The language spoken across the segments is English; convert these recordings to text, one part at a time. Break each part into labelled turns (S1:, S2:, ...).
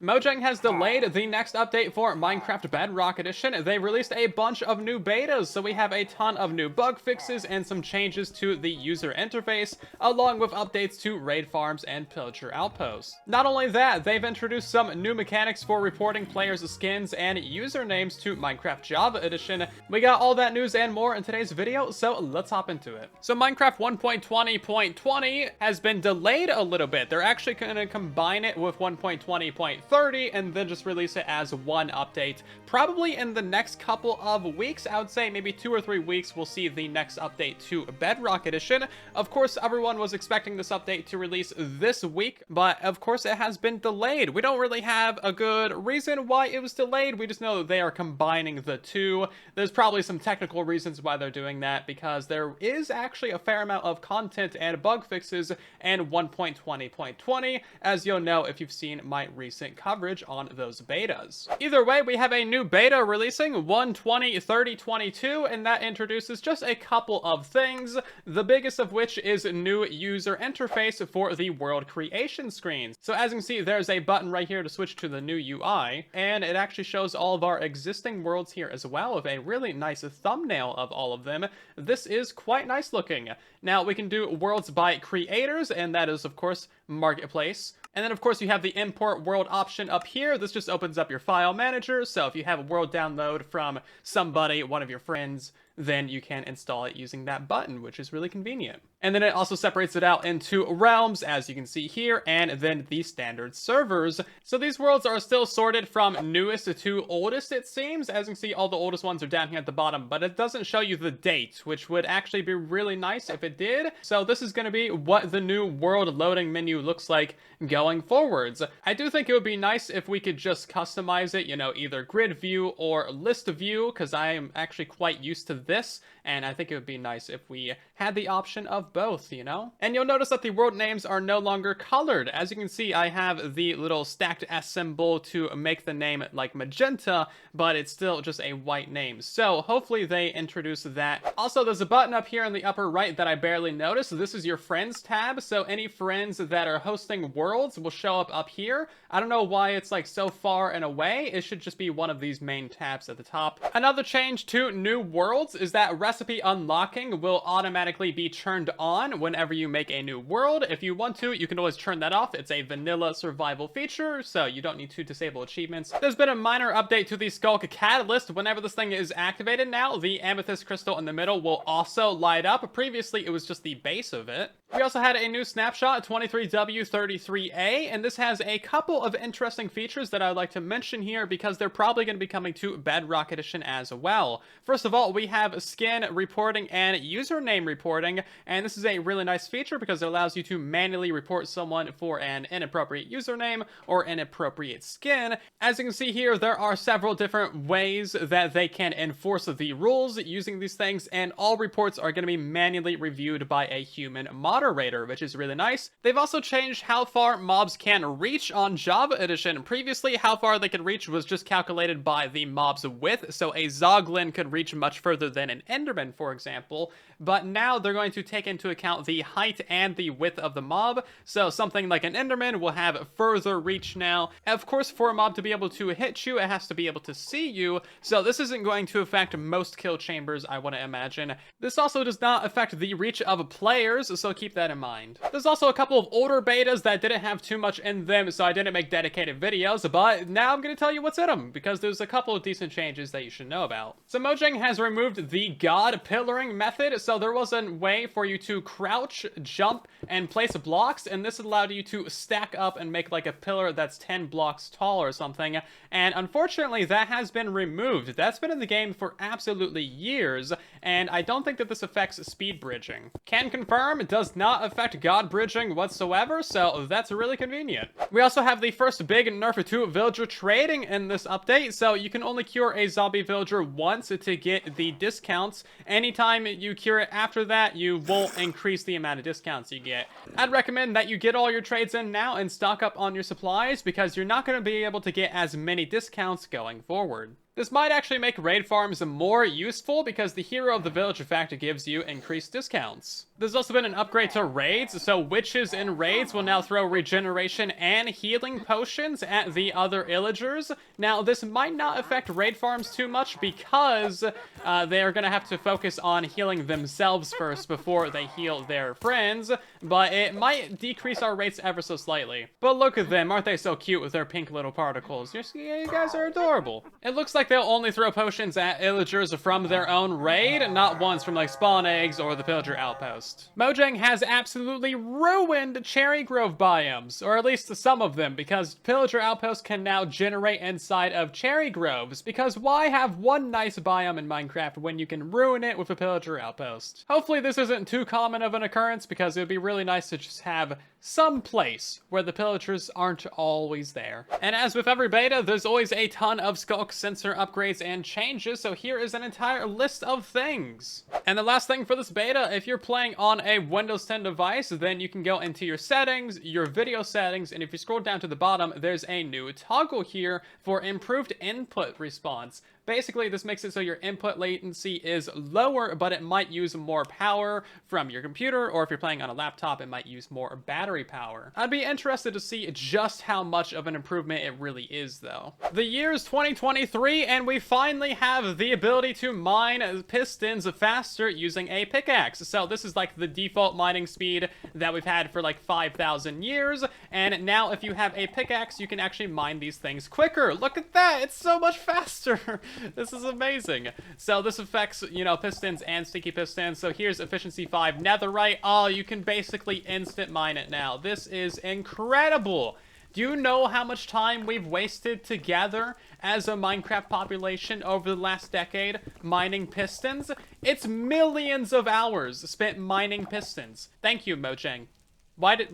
S1: Mojang has delayed the next update for Minecraft Bedrock Edition. They released a bunch of new betas, so we have a ton of new bug fixes and some changes to the user interface, along with updates to raid farms and pillager outposts. Not only that, they've introduced some new mechanics for reporting players' skins and usernames to Minecraft Java Edition. We got all that news and more in today's video, so let's hop into it. So Minecraft 1.20.20 has been delayed a little bit. They're actually going to combine it with 1.20.30 and then just release it as one update. Probably in the next couple of weeks, I would say maybe 2 or 3 weeks, we'll see the next update to Bedrock Edition. Of course, everyone was expecting this update to release this week, but of course it has been delayed. We don't really have a good reason why it was delayed. We just know that they are combining the two. There's probably some technical reasons why they're doing that, because there is actually a fair amount of content and bug fixes in 1.20.20, as you'll know if you've seen my recent coverage on those betas. Either way, we have a new beta releasing 1.20.30.22, and that introduces just a couple of things, the biggest of which is new user interface for the world creation screens. So as you can see, there's a button right here to switch to the new UI, and it actually shows all of our existing worlds here as well, with a really nice thumbnail of all of them. This is quite nice looking. Now we can do worlds by creators, and that is of course Marketplace. And then of course you have the import world option up here. This just opens up your file manager, so if you have a world download from somebody, one of your friends, then you can install it using that button, which is really convenient. And then it also separates it out into realms, as you can see here, and then the standard servers. So these worlds are still sorted from newest to oldest, it seems. As you can see, all the oldest ones are down here at the bottom, but it doesn't show you the date, which would actually be really nice if it did. So this is going to be what the new world loading menu looks like going forwards. I do think it would be nice if we could just customize it, you know, either grid view or list view, because I am actually quite used to this, and I think it would be nice if we had the option of both, you know? And you'll notice that the world names are no longer colored. As you can see, I have the little stacked S symbol to make the name like magenta, but it's still just a white name. So hopefully they introduce that. Also, there's a button up here in the upper right that I barely noticed. This is your friends tab, so any friends that are hosting worlds will show up here. I don't know why it's like so far and away. It should just be one of these main tabs at the top. Another change to new worlds is that recipe unlocking will automatically be turned on whenever you make a new world. If you want to, you can always turn that off. It's a vanilla survival feature, so you don't need to disable achievements. There's been a minor update to the Skulk Catalyst. Whenever this thing is activated now, the amethyst crystal in the middle will also light up. Previously, it was just the base of it. We also had a new snapshot, 23W33A, and this has a couple of interesting features that I'd like to mention here because they're probably going to be coming to Bedrock Edition as well. First of all, we have skin reporting and username reporting, and this is a really nice feature because it allows you to manually report someone for an inappropriate username or inappropriate skin. As you can see here, there are several different ways that they can enforce the rules using these things, and all reports are going to be manually reviewed by a human moderator, which is really nice. They've also changed how far mobs can reach on Java Edition. Previously, how far they could reach was just calculated by the mob's width, so a Zoglin could reach much further than an Enderman, for example, but now they're going to take into account the height and the width of the mob, so something like an Enderman will have further reach now. Of course, for a mob to be able to hit you, it has to be able to see you, so this isn't going to affect most kill chambers, I want to imagine. This also does not affect the reach of players, so keep that in mind. There's also a couple of older betas that didn't have too much in them, so I didn't make dedicated videos, but now I'm going to tell you what's in them, because there's a couple of decent changes that you should know about. So Mojang has removed the God pillaring method, so there was a way for you to crouch, jump, and place blocks, and this allowed you to stack up and make like a pillar that's 10 blocks tall or something, and unfortunately that has been removed. That's been in the game for absolutely years, and I don't think that this affects speed bridging. Can confirm, it does not affect God bridging whatsoever, so that's really convenient. We also have the first big nerf to villager trading in this update, so you can only cure a zombie villager once to get the discounts. Anytime you cure it after that, you won't increase the amount of discounts you get. I'd recommend that you get all your trades in now and stock up on your supplies because you're not going to be able to get as many discounts going forward. This might actually make raid farms more useful because the hero of the village effect gives you increased discounts. There's also been an upgrade to raids, so witches in raids will now throw regeneration and healing potions at the other illagers. Now, this might not affect raid farms too much because they are going to have to focus on healing themselves first before they heal their friends, but it might decrease our rates ever so slightly. But look at them, aren't they so cute with their pink little particles? You guys are adorable. It looks like they'll only throw potions at illagers from their own raid, not ones from like spawn eggs or the pillager outpost. Mojang has absolutely ruined cherry grove biomes, or at least some of them, because pillager outposts can now generate inside of cherry groves, because why have one nice biome in Minecraft when you can ruin it with a pillager outpost? Hopefully this isn't too common of an occurrence, because it would be really nice to just have some place where the pillagers aren't always there. And as with every beta, there's always a ton of skulk sensor upgrades and changes, so here is an entire list of things. And the last thing for this beta, if you're playing on a Windows 10 device, then you can go into your settings, your video settings, and if you scroll down to the bottom, there's a new toggle here for improved input response. Basically, this makes it so your input latency is lower, but it might use more power from your computer, or if you're playing on a laptop, it might use more battery power. I'd be interested to see just how much of an improvement it really is, though. The year's 2023, and we finally have the ability to mine pistons faster using a pickaxe. So this is like the default mining speed that we've had for like 5,000 years, and now if you have a pickaxe, you can actually mine these things quicker. Look at that! It's so much faster! This is amazing. So this affects, you know, pistons and sticky pistons. So here's efficiency 5 netherite. Oh, you can basically instant mine it now. This is incredible. Do you know how much time we've wasted together as a Minecraft population over the last decade mining pistons? It's millions of hours spent mining pistons. Thank you, Mojang. Why did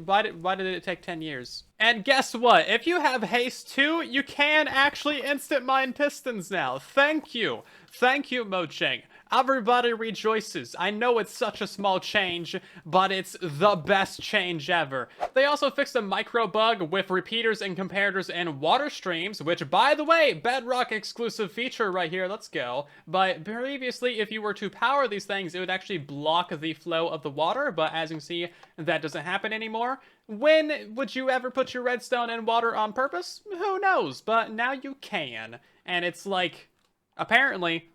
S1: it take 10 years? And guess what? If you have haste 2, you can actually instant mine pistons now. Thank you. Thank you, Mojang. Everybody rejoices. I know it's such a small change, but it's the best change ever. They also fixed a micro bug with repeaters and comparators and water streams, which, by the way, Bedrock exclusive feature right here. Let's go. But previously, if you were to power these things, it would actually block the flow of the water, but as you can see, that doesn't happen anymore. When would you ever put your redstone in water on purpose? Who knows, but now you can. And it's like, apparently,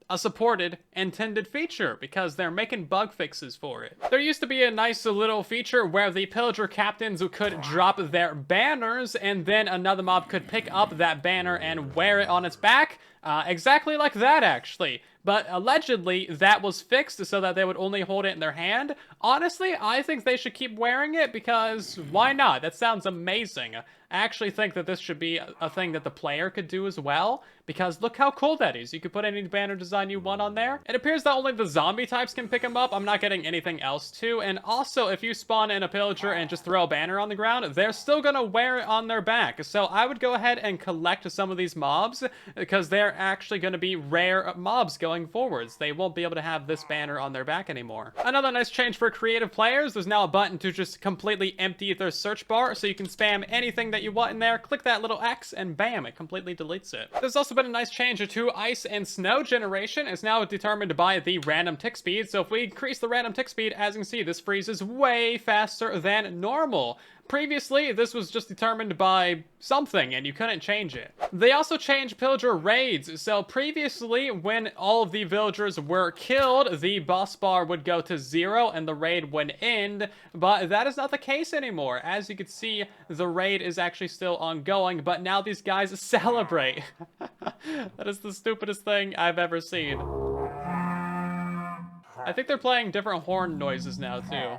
S1: a supported intended feature because they're making bug fixes for it. There used to be a nice little feature where the pillager captains could drop their banners and then another mob could pick up that banner and wear it on its back. Exactly like that, actually. But allegedly, that was fixed so that they would only hold it in their hand. Honestly, I think they should keep wearing it because why not? That sounds amazing. I actually think that this should be a thing that the player could do as well, because look how cool that is. You could put any banner design you want on there. It appears that only the zombie types can pick them up. I'm not getting anything else too. And also, if you spawn in a pillager and just throw a banner on the ground, they're still gonna wear it on their back. So I would go ahead and collect some of these mobs because they're actually gonna be rare mobs going forwards. They won't be able to have this banner on their back anymore. Another nice change for creative players, there's now a button to just completely empty their search bar, so you can spam anything that you want in there, click that little X, and bam, it completely deletes it. There's also been a nice change to ice and snow generation. It's now determined by the random tick speed, so if we increase the random tick speed, as you can see, this freezes way faster than normal. Previously, this was just determined by something, and you couldn't change it. They also changed pillager raids, so previously, when all of the villagers were killed, the boss bar would go to 0 and the raid would end, but that is not the case anymore. As you can see, the raid is actually still ongoing, but now these guys celebrate. That is the stupidest thing I've ever seen. I think they're playing different horn noises now, too.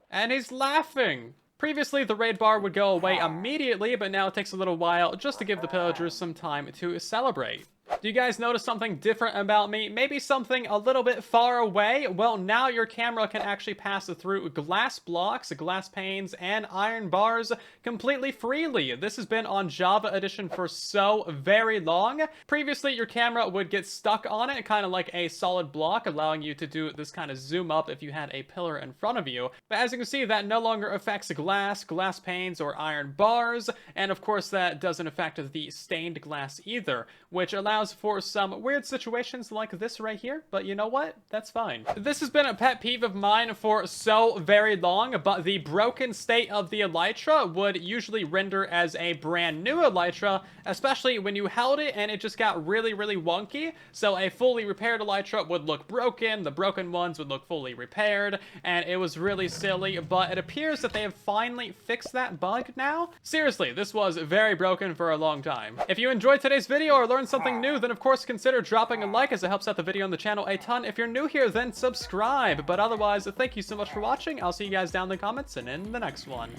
S1: And he's laughing! Previously, the raid bar would go away immediately, but now it takes a little while just to give the pillagers some time to celebrate. Do you guys notice something different about me? Maybe something a little bit far away? Well, now your camera can actually pass through glass blocks, glass panes, and iron bars completely freely. This has been on Java Edition for so very long. Previously, your camera would get stuck on it, kind of like a solid block, allowing you to do this kind of zoom up if you had a pillar in front of you. But as you can see, that no longer affects glass panes, or iron bars, and of course that doesn't affect the stained glass either, which allows for some weird situations like this right here, but you know what? That's fine. This has been a pet peeve of mine for so very long, but the broken state of the Elytra would usually render as a brand new Elytra, especially when you held it and it just got really wonky. So a fully repaired Elytra would look broken, the broken ones would look fully repaired, and it was really silly, but it appears that they have finally fixed that bug now. Seriously, this was very broken for a long time. If you enjoyed today's video or learned something new, then of course consider dropping a like, as it helps out the video and the channel a ton. If you're new here, then subscribe. But otherwise, thank you so much for watching. I'll see you guys down in the comments and in the next one.